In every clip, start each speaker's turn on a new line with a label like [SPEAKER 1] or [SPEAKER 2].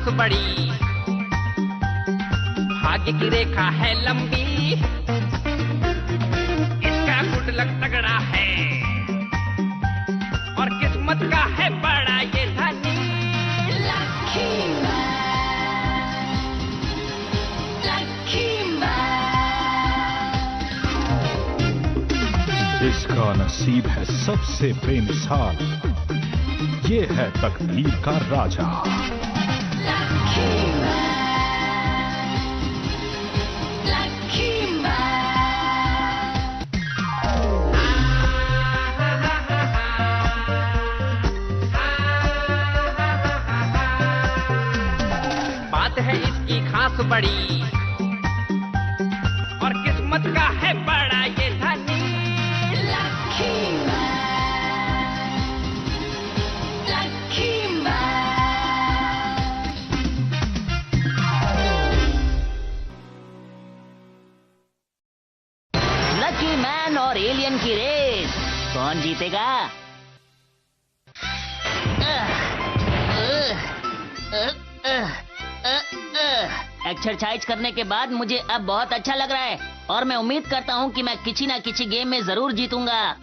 [SPEAKER 1] घास बड़ी, भाग्य की रेखा है लंबी, इसका गुडलक तगड़ा है और किस्मत का है बड़ा ये धनी।
[SPEAKER 2] इसका नसीब है सबसे बेमिसाल, ये है तकदीर का राजा।
[SPEAKER 1] बात है इसकी खास बड़ी और किस्मत का है बड़ा ये धनी।
[SPEAKER 3] लकी मैन और एलियन की रेस कौन जीतेगा? एक्सरसाइज करने के बाद मुझे अब बहुत अच्छा लग रहा है और मैं उम्मीद करता हूँ कि मैं किसी ना किसी गेम में जरूर जीतूंगा।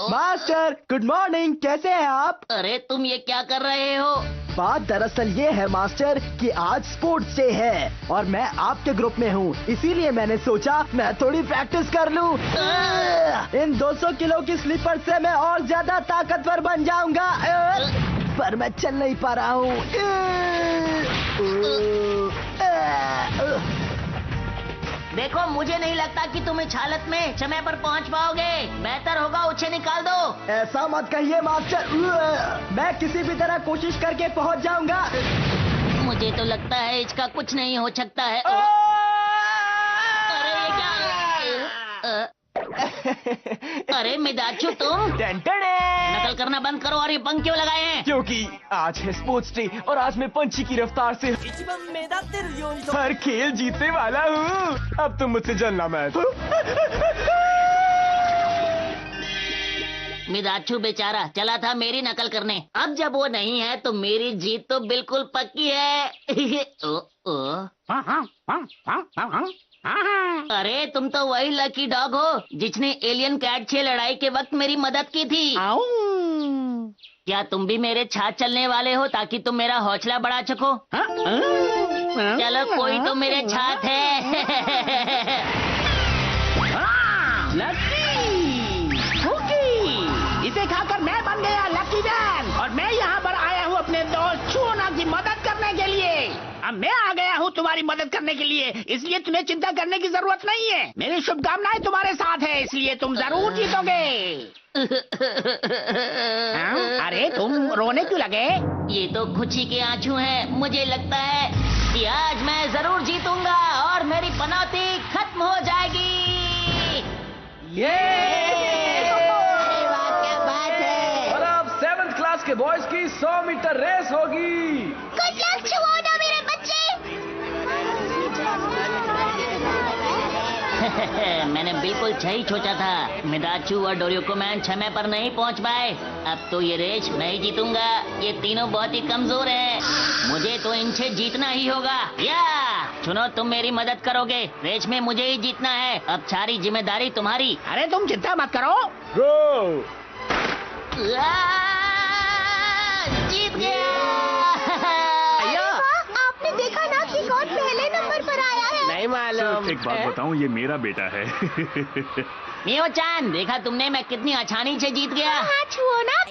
[SPEAKER 4] मास्टर गुड मॉर्निंग, कैसे हैं आप?
[SPEAKER 3] अरे तुम ये क्या कर रहे हो?
[SPEAKER 4] बात दरअसल ये है मास्टर कि आज स्पोर्ट्स डे है और मैं आपके ग्रुप में हूँ, इसीलिए मैंने सोचा मैं थोड़ी प्रैक्टिस कर लूँ। इन 200 किलो की स्लीपर से मैं और ज्यादा ताकतवर बन जाऊंगा, पर मैं चल नहीं पा रहा हूँ।
[SPEAKER 3] देखो, मुझे नहीं लगता कि तुम इस हालत में समय पर पहुंच पाओगे। बेहतर होगा उसे निकाल दो।
[SPEAKER 4] ऐसा मत कहिए मास्टर, मैं किसी भी तरह कोशिश करके पहुंच जाऊंगा।
[SPEAKER 3] मुझे तो लगता है इसका कुछ नहीं हो सकता है। अरे ये क्या? अरे मिदाचू, तुम नकल करना बंद करो और ये पंख क्यों लगाए हैं?
[SPEAKER 4] क्योंकि आज है स्पोर्ट्स डे और आज मैं पंछी की रफ्तार से हर खेल जीतने वाला हूँ। अब तुम मुझसे जलना मत।
[SPEAKER 3] मिदाचू बेचारा चला था मेरी नकल करने, अब जब वो नहीं है तो मेरी जीत तो बिल्कुल पक्की है। अरे तुम तो वही लकी डॉग हो जिसने एलियन कैट से लड़ाई के वक्त मेरी मदद की थी। क्या तुम भी मेरे साथ चलने वाले हो ताकि तुम मेरा हौसला बढ़ा सको? चलो कोई तो मेरे साथ है।
[SPEAKER 5] इसे खाकर मैं बन गया लकी मैन और मैं यहाँ पर आया हूँ अपने दोस्त चूना की मदद करने के लिए। अब मैं आ गया हूँ तुम्हारी मदद करने के लिए, इसलिए तुम्हें चिंता करने की जरूरत नहीं है। मेरी शुभकामनाएं तुम्हारे साथ है, इसलिए तुम जरूर जीतोगे। अरे तुम रोने क्यों लगे?
[SPEAKER 3] ये तो खुशी के आंसू हैं। मुझे लगता है कि आज मैं जरूर जीतूंगा और मेरी पनौती खत्म हो जाएगी।
[SPEAKER 6] और अब 7th क्लास के बॉयज की 100 मीटर रेस होगी।
[SPEAKER 7] गुड लक छुओना मेरे बच्चे।
[SPEAKER 3] मैंने बिल्कुल सही सोचा था। मिदाचू और डोरियोकोमैन समय पर नहीं पहुंच पाए। अब तो ये रेस मैं ही जीतूंगा। ये तीनों बहुत ही कमजोर हैं। मुझे तो इनसे जीतना ही होगा। या सुनो, तुम मेरी मदद करोगे। रेस में मुझे ही जीतना है। अब सारी जिम्मेदारी तुम्हारी।
[SPEAKER 5] अरे तुम चिंता मत करो।
[SPEAKER 6] गो।
[SPEAKER 3] जीत गया।
[SPEAKER 7] आपने देखा ना कि कौन पहले नंबर पर आया है?
[SPEAKER 5] नहीं मालूम।
[SPEAKER 2] एक बात बताऊं, ये मेरा बेटा है।
[SPEAKER 3] मियो-चान, देखा तुमने मैं कितनी आसानी से जीत गया।
[SPEAKER 7] हाँ छुओना।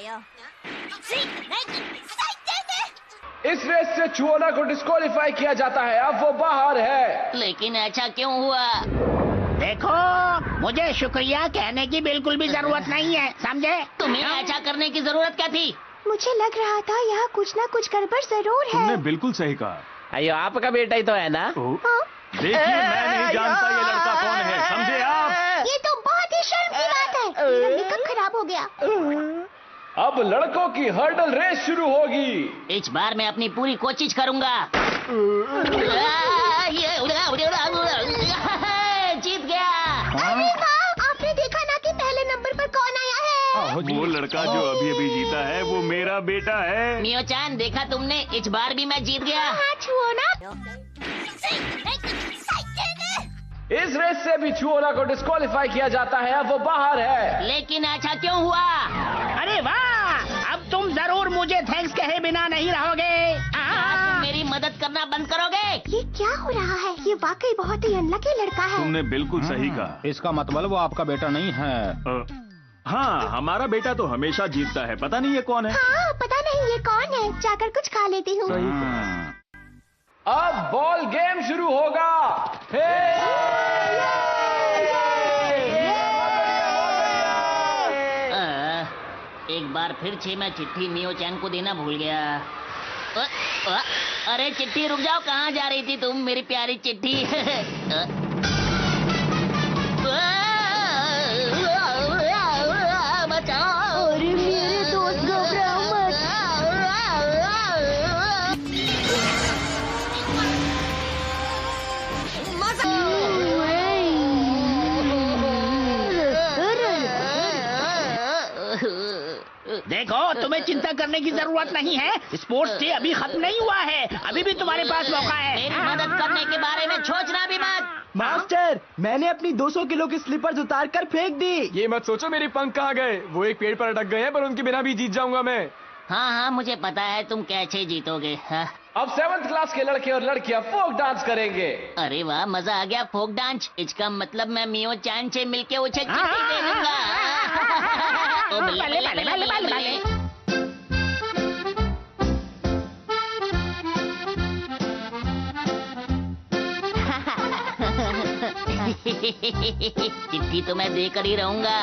[SPEAKER 6] इस रेस से चुओना को डिस्क्वालीफाई किया जाता है, अब वो बाहर है।
[SPEAKER 3] लेकिन ऐसा क्यों हुआ?
[SPEAKER 5] देखो, मुझे शुक्रिया कहने की बिल्कुल भी जरूरत नहीं है, समझे?
[SPEAKER 3] तुम्हें ऐसा करने की जरूरत क्या थी?
[SPEAKER 7] मुझे लग रहा था यहाँ कुछ ना कुछ गड़बड़ जरूर है।
[SPEAKER 2] तुमने बिल्कुल सही कहा।
[SPEAKER 5] अयो, आपका बेटा ही तो है ना?
[SPEAKER 7] हाँ?
[SPEAKER 2] देखिए, मैं नहीं जानता ये लड़का कौन है, समझे आप?
[SPEAKER 7] ये तो बहुत ही शर्म की बात है। मेरा मेकअप खराब हो गया।
[SPEAKER 6] अब लड़कों की हर्डल रेस शुरू होगी।
[SPEAKER 3] इस बार मैं अपनी पूरी कोशिश करूंगा। जीत गया।
[SPEAKER 7] अरे वाह, आपने देखा ना कि पहले नंबर पर कौन आया है?
[SPEAKER 2] रहो जी।
[SPEAKER 8] वो लड़का जो अभी अभी जीता है वो मेरा बेटा है।
[SPEAKER 3] मियो-चान, देखा तुमने, इस बार भी मैं जीत गया।
[SPEAKER 7] हाँ छुओ ना।
[SPEAKER 6] इस रेस से भी चुओना को डिस्क्वालीफाई किया जाता है, अब वो बाहर है।
[SPEAKER 3] लेकिन ऐसा क्यों हुआ?
[SPEAKER 5] अरे वाह, अब तुम जरूर मुझे थैंक्स कहे बिना नहीं रहोगे।
[SPEAKER 3] तुम मेरी मदद करना बंद करोगे?
[SPEAKER 7] ये क्या हो रहा है? ये वाकई बहुत ही अनलकी लड़का है।
[SPEAKER 8] तुमने बिल्कुल सही कहा।
[SPEAKER 2] इसका मतलब वो आपका बेटा नहीं है।
[SPEAKER 8] हाँ, हमारा बेटा तो हमेशा जीतता है। पता नहीं ये कौन है।
[SPEAKER 7] हाँ, पता नहीं ये कौन है। जाकर कुछ खा लेती हूँ।
[SPEAKER 6] अब बॉल गेम शुरू होगा।
[SPEAKER 3] एक बार फिर से मैं चिट्ठी मियो-चान को देना भूल गया। अरे चिट्ठी, रुक जाओ, कहाँ जा रही थी तुम मेरी प्यारी चिट्ठी? बचाओ।
[SPEAKER 7] अरे मेरे दोस्त, घबराओ मत।
[SPEAKER 5] देखो, तुम्हें चिंता करने की जरूरत नहीं है। स्पोर्ट्स डे अभी खत्म नहीं हुआ है। अभी भी तुम्हारे पास मौका है।
[SPEAKER 3] मेरी मदद करने के बारे में सोचना भी मत।
[SPEAKER 4] मास्टर, मैंने अपनी 200 किलो की स्लीपर्स उतार कर फेंक दी।
[SPEAKER 6] ये मत सोचो मेरे पंख कहाँ गए, वो एक पेड़ पर अटक गए हैं, पर उनके बिना भी जीत जाऊंगा मैं।
[SPEAKER 3] हाँ हाँ, मुझे पता है तुम कैसे जीतोगे। हाँ।
[SPEAKER 6] अब 7th क्लास के लड़के और लड़कियां फोक डांस करेंगे।
[SPEAKER 3] अरे वाह, मजा आ गया। फोक डांस, इसका मतलब मैं मियो-चान से मिलके उसे चिट्ठी दे दूंगा। ओ बल्ले बल्ले बल्ले बल्ले बल्ले। चिट्ठी तो मैं देकर ही रहूंगा।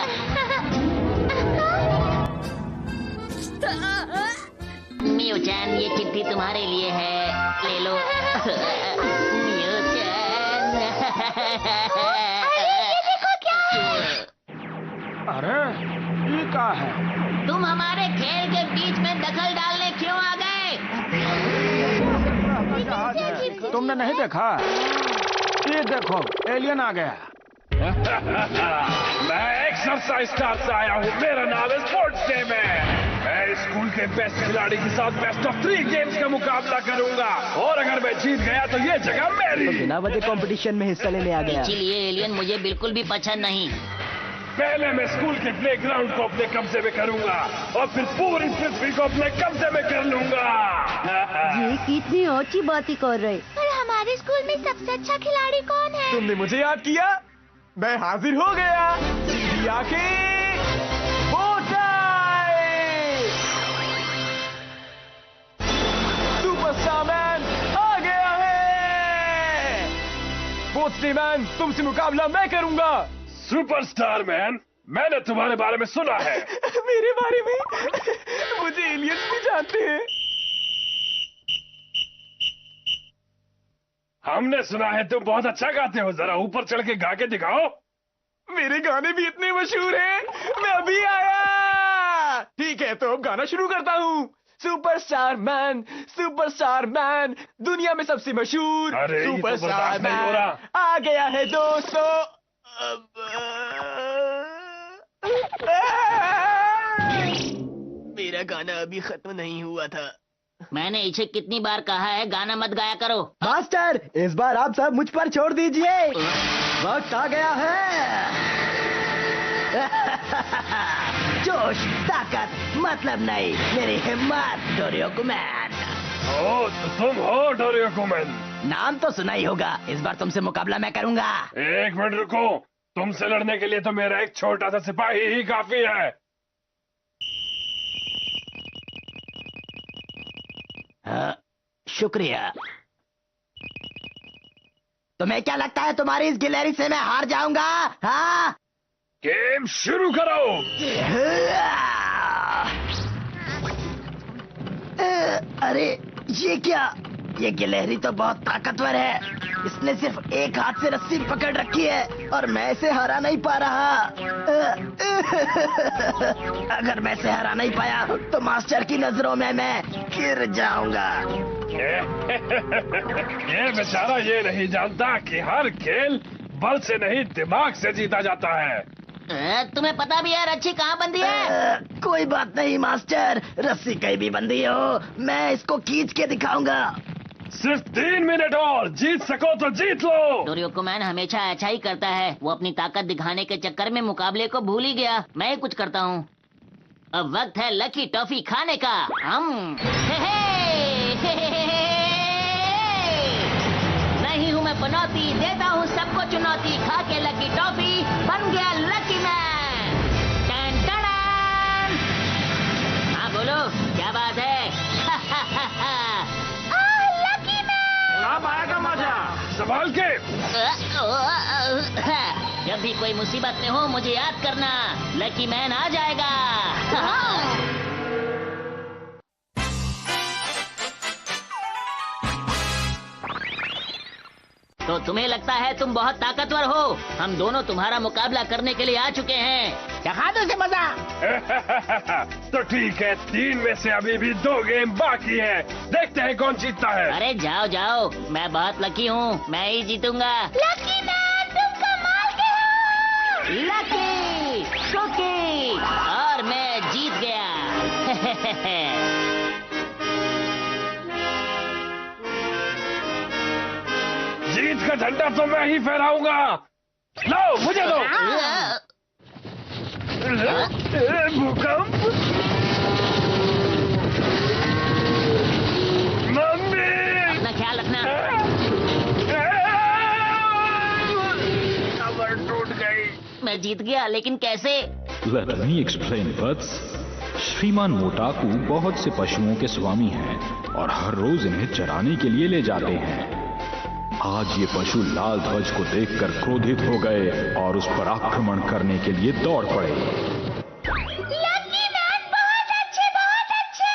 [SPEAKER 3] मियो-चान, ये चिट्ठी तुम्हारे लिए है, ले लो। मियो-चान।
[SPEAKER 2] अरे ये क्या है?
[SPEAKER 3] तुम हमारे खेल के बीच में दखल डालने क्यों आ गए?
[SPEAKER 2] तुमने नहीं देखा? ये देखो, एलियन आ गया।
[SPEAKER 9] मैं एक्सरसाइज स्टार से आया हूँ। मेरा नाम है स्पोर्ट्स डे में। मैं स्कूल के बेस्ट खिलाड़ी के साथ बेस्ट ऑफ 3 गेम्स का मुकाबला करूंगा, और अगर मैं जीत गया तो ये जगह मेरी।
[SPEAKER 4] बिना वजह कंपटीशन में हिस्सा लेने आ गया।
[SPEAKER 3] इसीलिए एलियन मुझे बिल्कुल भी पसंद नहीं।
[SPEAKER 9] पहले मैं स्कूल के प्लेग्राउंड को अपने कब्जे में करूंगा, और फिर पूरी पृथ्वी को अपने कब्जे में कर लूंगा।
[SPEAKER 7] ये कितनी अच्छी बातें कर रहे। पर हमारे स्कूल में सबसे अच्छा खिलाड़ी कौन है?
[SPEAKER 6] तुमने मुझे याद किया, मैं हाजिर हो गया। सीधी आंखें, सुपरस्टार मैन आ गया है। स्पोर्ट्स मैन, तुमसे मुकाबला मैं करूंगा।
[SPEAKER 9] सुपरस्टार मैन, मैंने तुम्हारे बारे में सुना है।
[SPEAKER 6] मेरे बारे में? मुझे एलियंस भी जानते हैं।
[SPEAKER 9] हमने सुना है तुम बहुत अच्छा गाते हो, जरा ऊपर चढ़ के गा के दिखाओ।
[SPEAKER 6] मेरे गाने भी इतने मशहूर हैं। मैं अभी आया। ठीक है, तो अब गाना शुरू करता हूँ। सुपरस्टार मैन, दुनिया में सबसे मशहूर
[SPEAKER 9] अरे, ये तो
[SPEAKER 6] सुपरस्टार
[SPEAKER 9] बर्दाश्त नहीं हो
[SPEAKER 6] मैन
[SPEAKER 9] रहा।
[SPEAKER 6] आ गया है दोस्तों। मेरा गाना अभी खत्म नहीं हुआ था।
[SPEAKER 3] मैंने इसे कितनी बार कहा है, गाना मत गाया करो।
[SPEAKER 4] मास्टर, इस बार आप सब मुझ पर छोड़ दीजिए। वक्त आ गया है। जोश, ताकत, मतलब नहीं, मेरी हिम्मत। डोरियोकुमैन।
[SPEAKER 9] ओ, तो तुम हो डोरियोकुमैन।
[SPEAKER 5] नाम तो सुना ही होगा। इस बार तुमसे मुकाबला मैं करूंगा।
[SPEAKER 9] 1 मिनट रुको, तुमसे लड़ने के लिए तो मेरा एक छोटा सा सिपाही ही काफी है।
[SPEAKER 5] शुक्रिया। तुम्हें क्या लगता है तुम्हारी इस गिलहरी से मैं हार जाऊंगा? हाँ?
[SPEAKER 9] गेम शुरू करो।
[SPEAKER 5] अरे ये क्या? ये गिलहरी तो बहुत ताकतवर है। इसने सिर्फ एक हाथ से रस्सी पकड़ रखी है और मैं इसे हरा नहीं पा रहा। अगर मैं इसे हरा नहीं पाया तो मास्टर की नजरों में मैं गिर जाऊंगा।
[SPEAKER 9] ये बेचारा ये नहीं जानता कि हर खेल बल से नहीं दिमाग से जीता जाता है।
[SPEAKER 3] तुम्हें पता भी है रस्सी कहाँ बंधी है?
[SPEAKER 4] कोई बात नहीं मास्टर, रस्सी कहीं भी बंधी हो, मैं इसको खींच के दिखाऊंगा।
[SPEAKER 9] सिर्फ 3 मिनट और, जीत सको तो जीत लो।
[SPEAKER 3] डोरियोको मैन हमेशा अच्छा ही करता है। वो अपनी ताकत दिखाने के चक्कर में मुकाबले को भूल ही गया। मैं ही कुछ करता हूँ। अब वक्त है लकी टॉफी खाने का। नहीं हूँ मैं पनौती, देता हूँ सबको चुनौती। खा के लकी टॉफी बन गया लकी मैन। Ton ton. हाँ बोलो, क्या बात है?
[SPEAKER 7] Lucky man.
[SPEAKER 9] अब आएगा मजा, संभाल के।
[SPEAKER 3] जब भी कोई मुसीबत में हो मुझे याद करना, लकी मैन आ जाएगा। तो तुम्हें लगता है तुम बहुत ताकतवर हो? हम दोनों तुम्हारा मुकाबला करने के लिए आ चुके हैं।
[SPEAKER 5] चखा दो इसे मजा।
[SPEAKER 9] तो ठीक है, 3 में से अभी भी 2 गेम बाकी है। देखते हैं कौन जीतता है।
[SPEAKER 3] अरे जाओ जाओ, मैं बहुत लकी हूँ, मैं ही जीतूंगा।
[SPEAKER 7] लकी मैन तुम कमाल के हो।
[SPEAKER 3] लकी कुकी, और मैं जीत गया।
[SPEAKER 9] जीत का झंडा तो मैं ही फहराऊंगा। लो मुझे दो। भूकंप। मम्मी।
[SPEAKER 3] अपना ख्याल रखना।
[SPEAKER 9] कमर टूट गई।
[SPEAKER 3] मैं जीत गया, लेकिन कैसे?
[SPEAKER 2] Let me explain, Vats. श्रीमान मोटाकू बहुत से पशुओं के स्वामी हैं और हर रोज इन्हें चराने के लिए ले जाते हैं। आज ये पशु लाल ध्वज को देखकर क्रोधित हो गए और उस पर आक्रमण करने के लिए दौड़ पड़े।
[SPEAKER 7] लकी मैन बहुत अच्छे, बहुत अच्छे।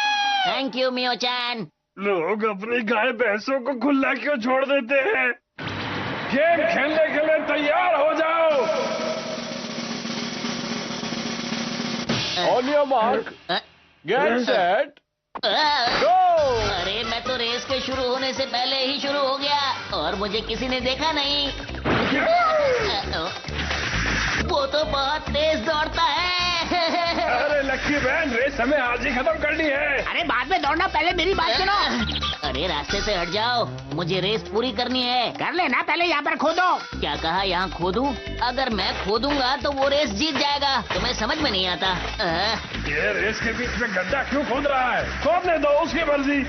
[SPEAKER 3] Thank you Miyo chan.
[SPEAKER 9] लोग अपनी गाय भैंसों को खुला क्यों छोड़ देते हैं? गेम खेलने के लिए तैयार हो जाओ।
[SPEAKER 6] On your mark, get set, go!
[SPEAKER 3] अरे मैं तो रेस के शुरू होने से पहले ही शुरू हो गया और मुझे किसी ने देखा नहीं। वो तो बहुत तेज दौड़ता है।
[SPEAKER 9] अरे लकी मैन, रेस हमें आज ही खत्म करनी है।
[SPEAKER 5] अरे बाद में दौड़ना, पहले मेरी बात सुनो।
[SPEAKER 3] अरे रास्ते से हट जाओ, मुझे रेस पूरी करनी है।
[SPEAKER 5] कर लेना, पहले यहाँ पर खोदो।
[SPEAKER 3] क्या कहा, यहाँ खोदूं? अगर मैं खोदूंगा तो वो रेस जीत जाएगा। तुम्हें समझ में नहीं आता।
[SPEAKER 9] ये रेस के बीच में गड्ढा क्यों खोद रहा है? खोदने दो, उसकी मर्जी।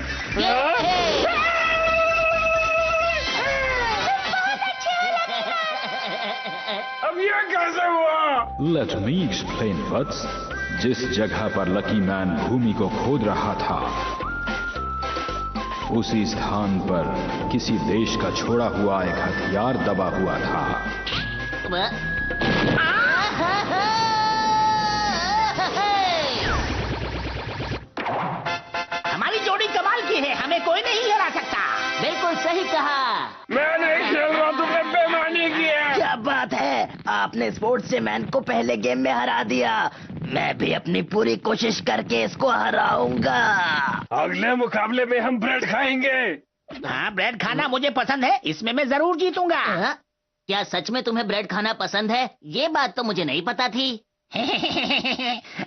[SPEAKER 9] अब ये कैसे हुआ?
[SPEAKER 2] Let me explain, Vats. जिस जगह पर लकी मैन भूमि को खोद रहा था, उसी स्थान पर किसी देश का छोड़ा हुआ एक हथियार दबा हुआ था।
[SPEAKER 5] हमारी जोड़ी कमाल की है, हमें कोई नहीं हरा सकता।
[SPEAKER 3] बिल्कुल सही कहा।
[SPEAKER 9] मैं नहीं खेल रहा, तुमने बेईमानी की है।
[SPEAKER 4] क्या बात है, आपने स्पोर्ट्स मैन को पहले गेम में हरा दिया। मैं भी अपनी पूरी कोशिश करके इसको हराऊंगा।
[SPEAKER 9] अगले मुकाबले में हम ब्रेड खाएंगे।
[SPEAKER 5] हाँ, ब्रेड खाना मुझे पसंद है, इसमें मैं जरूर जीतूंगा।
[SPEAKER 3] क्या सच में तुम्हें ब्रेड खाना पसंद है? ये बात तो मुझे नहीं पता थी।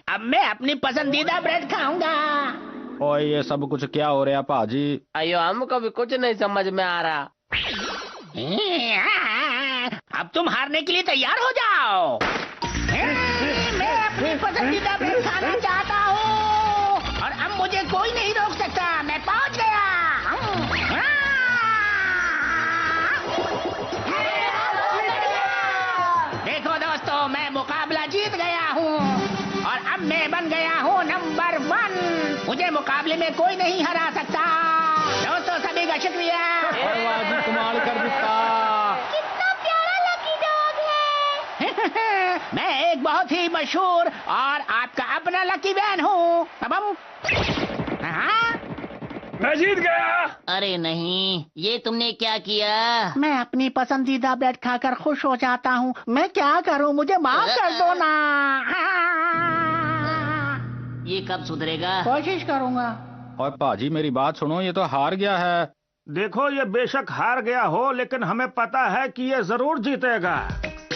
[SPEAKER 5] अब मैं अपनी पसंदीदा ब्रेड खाऊंगा।
[SPEAKER 8] और ये सब कुछ क्या हो रहा पाजी?
[SPEAKER 6] अयो हमको भी कुछ नहीं समझ में आ रहा।
[SPEAKER 5] अब तुम हारने के लिए तैयार हो जाओ। मैं अपनी पसंदीदा ब्रेड खाना चाहता हूँ और अब मुझे कोई नहीं रोक सकता। मैं पहुँच गया। देखो दोस्तों, मैं मुकाबला जीत गया हूँ और अब मैं बन गया हूँ नंबर 1। मुझे मुकाबले में कोई नहीं हरा सकता। दोस्तों सभी का शुक्रिया।
[SPEAKER 8] कमाल कर दिया।
[SPEAKER 7] कितना प्यारा लकी डॉग है।
[SPEAKER 5] मैं एक बहुत ही मशहूर और आपका अपना लकी मैन हूँ। अब हम
[SPEAKER 9] मैं जीत गया।
[SPEAKER 3] अरे नहीं, ये तुमने क्या किया?
[SPEAKER 5] मैं अपनी पसंदीदा ब्रेड खाकर खुश हो जाता हूँ। मैं क्या करूँ, मुझे माफ कर दो ना।
[SPEAKER 3] ये कब सुधरेगा?
[SPEAKER 5] कोशिश करूँगा।
[SPEAKER 8] और पाजी मेरी बात सुनो, ये तो हार गया है।
[SPEAKER 10] देखो, ये बेशक हार गया हो, लेकिन हमें पता है कि ये जरूर जीतेगा।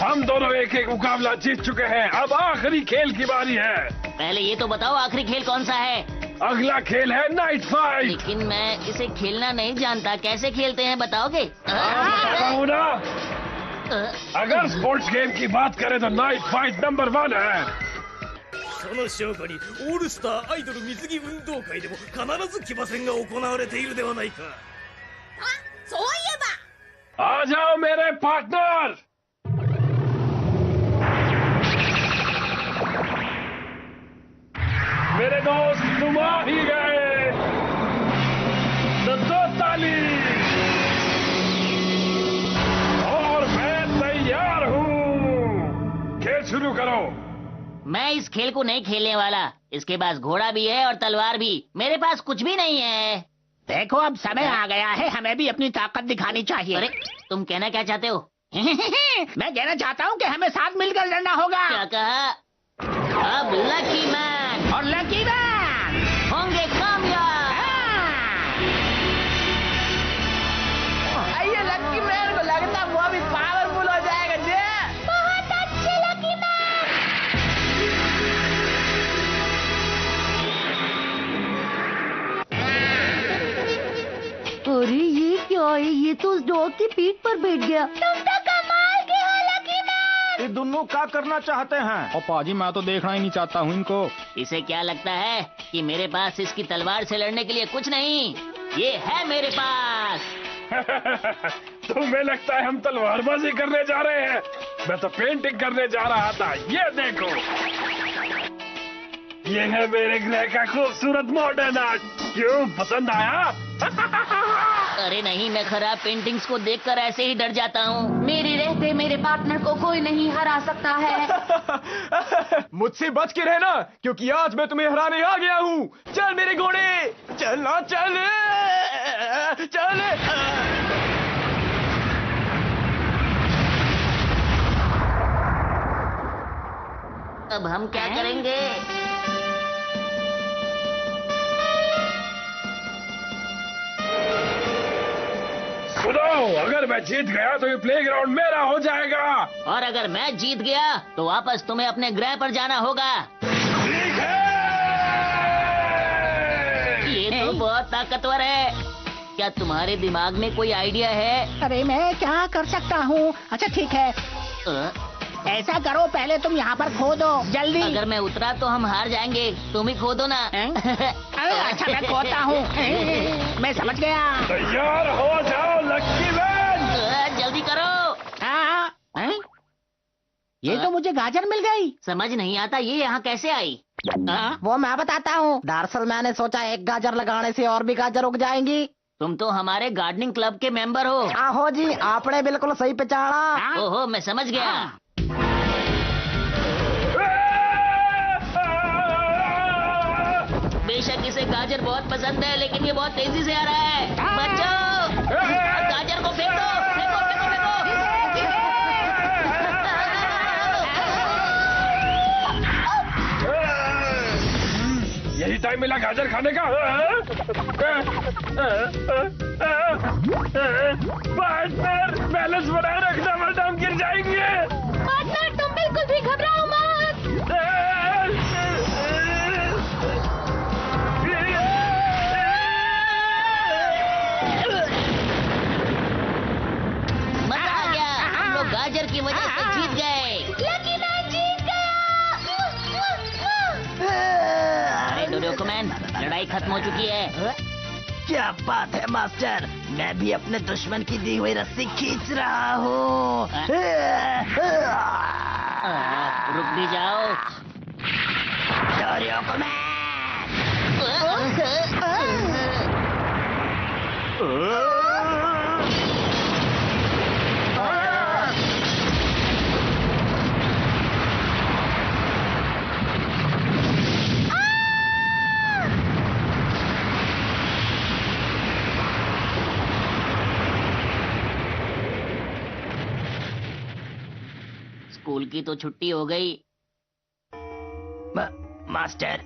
[SPEAKER 9] हम दोनों एक एक मुकाबला जीत चुके हैं। अब आखिरी खेल की बारी है।
[SPEAKER 3] पहले ये तो बताओ आखिरी खेल कौन सा है?
[SPEAKER 9] अगला खेल है नाइट फाइट।
[SPEAKER 3] लेकिन मैं इसे खेलना नहीं जानता, कैसे खेलते हैं बताओगे?
[SPEAKER 9] बताऊं ना, अगर स्पोर्ट्स गेम की बात करें तो नाइट फाइट नंबर 1 है।
[SPEAKER 10] その証拠にオールスターアイドル水着運動会でも必ず騎馬戦が行われているではないか。あ、そういえば。
[SPEAKER 9] आ जाओ मेरे पार्टनर। मेरे दोस्त तुम आ ही गए, तो दो ताली। और मैं तैयार हूँ, खेल शुरू करो।
[SPEAKER 3] मैं इस खेल को नहीं खेलने वाला। इसके पास घोड़ा भी है और तलवार भी, मेरे पास कुछ भी नहीं है।
[SPEAKER 5] देखो अब समय आ गया है, हमें भी अपनी ताकत दिखानी चाहिए।
[SPEAKER 3] अरे तुम कहना क्या चाहते हो?
[SPEAKER 5] मैं कहना चाहता हूँ कि हमें साथ मिलकर लड़ना होगा।
[SPEAKER 3] क्या कहा? अब लकी मैन
[SPEAKER 5] और लकी मैन
[SPEAKER 3] होंगे कामयाब।
[SPEAKER 4] आइए लकी मैन को लगता है वो भी पावरफुल हो जाएगा जी।
[SPEAKER 7] बहुत अच्छे लकी मैन। अरे ये क्या है? ये तो उस डॉग की पीठ पर बैठ गया। तुम तो कमाल के हो लकी मैन।
[SPEAKER 8] ये दोनों क्या करना चाहते हैं? और पाजी मैं तो देखना ही नहीं चाहता हूँ इनको।
[SPEAKER 3] इसे क्या लगता है कि मेरे पास इसकी तलवार से लड़ने के लिए कुछ नहीं? ये है मेरे पास।
[SPEAKER 9] तुम्हें लगता है हम तलवारबाजी करने जा रहे हैं? मैं तो पेंटिंग करने जा रहा था। ये देखो, ये है मेरे ग्रह का खूबसूरत मॉडर्न आर्ट। क्यों, पसंद आया?
[SPEAKER 3] अरे नहीं, मैं खराब पेंटिंग्स को देखकर ऐसे ही डर जाता हूँ।
[SPEAKER 7] मेरे रहते मेरे पार्टनर को कोई नहीं हरा सकता है।
[SPEAKER 6] मुझसे बच के रहना, क्योंकि आज मैं तुम्हें हराने आ गया हूँ। चल मेरे घोड़े, चलना, चल चल।
[SPEAKER 3] अब हम क्या करेंगे?
[SPEAKER 9] सुनो, अगर मैं जीत गया तो ये प्लेग्राउंड मेरा हो जाएगा।
[SPEAKER 3] और अगर मैं जीत गया तो वापस तुम्हें अपने ग्रह पर जाना होगा।
[SPEAKER 9] ठीक है।
[SPEAKER 3] ये तो बहुत ताकतवर है। क्या तुम्हारे दिमाग में कोई आइडिया है?
[SPEAKER 5] अरे मैं क्या कर सकता हूँ? अच्छा ठीक है, ऐसा करो, पहले तुम यहाँ पर खोदो जल्दी।
[SPEAKER 3] अगर मैं उतरा तो हम हार जाएंगे, तुम ही खोदो ना।
[SPEAKER 5] अच्छा मैं खोदता हूँ। मैं समझ गया।
[SPEAKER 9] तैयार हो जाओ लकी मैन।
[SPEAKER 3] जल्दी करो।
[SPEAKER 5] ये तो मुझे गाजर मिल गई।
[SPEAKER 3] समझ नहीं आता ये यहाँ कैसे आई?
[SPEAKER 4] वो मैं बताता हूँ। दरअसल मैंने सोचा एक गाजर लगाने से और भी गाजर उग जाएंगी।
[SPEAKER 3] तुम तो हमारे गार्डनिंग क्लब के मेंबर हो।
[SPEAKER 4] आहो जी, आपने बिल्कुल सही पहचाना।
[SPEAKER 3] ओहो, मैं समझ गया। बेशक इसे गाजर बहुत पसंद है, लेकिन ये बहुत तेजी से आ रहा है। बच्चों, गाजर को फेंको, फेंको, फेंको, फेंको।
[SPEAKER 9] यही टाइम मिला गाजर खाने का। पार्टनर, बैलेंस बनाए रखना वरना हम गिर जाएंगे।
[SPEAKER 7] पार्टनर तुम बिल्कुल भी घबराओ मत।
[SPEAKER 3] मजा आ गया, हम लोग गाजर की वजह से जीत गए।
[SPEAKER 7] लकी मैन जीत गया।
[SPEAKER 3] अरे डोरियोकोमैन, लड़ाई खत्म हो चुकी है।
[SPEAKER 4] क्या बात है मास्टर, मैं भी अपने दुश्मन की दी हुई रस्सी खींच रहा हूँ।
[SPEAKER 3] रुक भी जाओ। स्कूल की तो छुट्टी हो गई।
[SPEAKER 4] मास्टर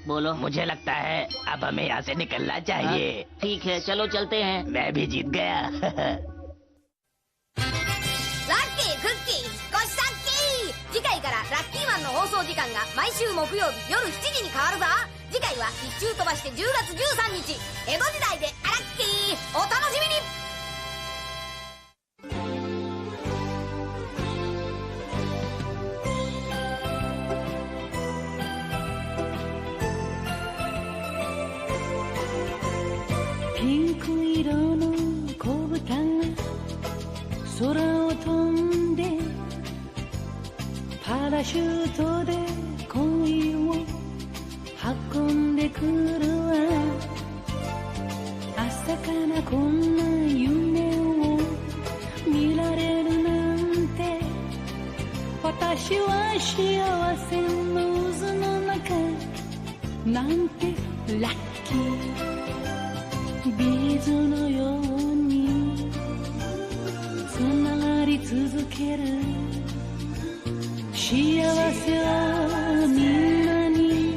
[SPEAKER 3] बोलो।
[SPEAKER 4] मुझे लगता है अब हमें यहाँ से निकलना चाहिए।
[SPEAKER 3] ठीक है, चलो चलते हैं।
[SPEAKER 4] मैं भी जीत गया।
[SPEAKER 7] Rocket, クッキー引っ越しさっき。次回からラッキーマンの放送時間が毎週木曜日夜7時に変わるぞ。次回は1週飛ばして10月13日江戸時代でラッキー。お楽しみに。
[SPEAKER 11] ピンク色の子豚が空を飛んでパラシュートで恋を運んでくるわ。朝からこんな夢を見られるなんて、私は幸せの渦の中なんてラッキー。ビーズのようにつながり続ける。幸せはみんなに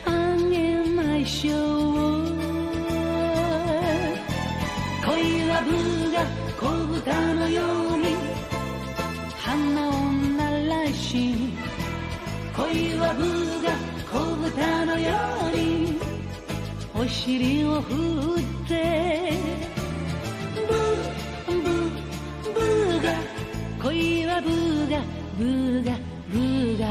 [SPEAKER 11] あげましょう。恋はブが子豚のように花を鳴らし、恋はブが子豚のようにお尻を振ってブーブーブーが、恋はブーがブーがブーが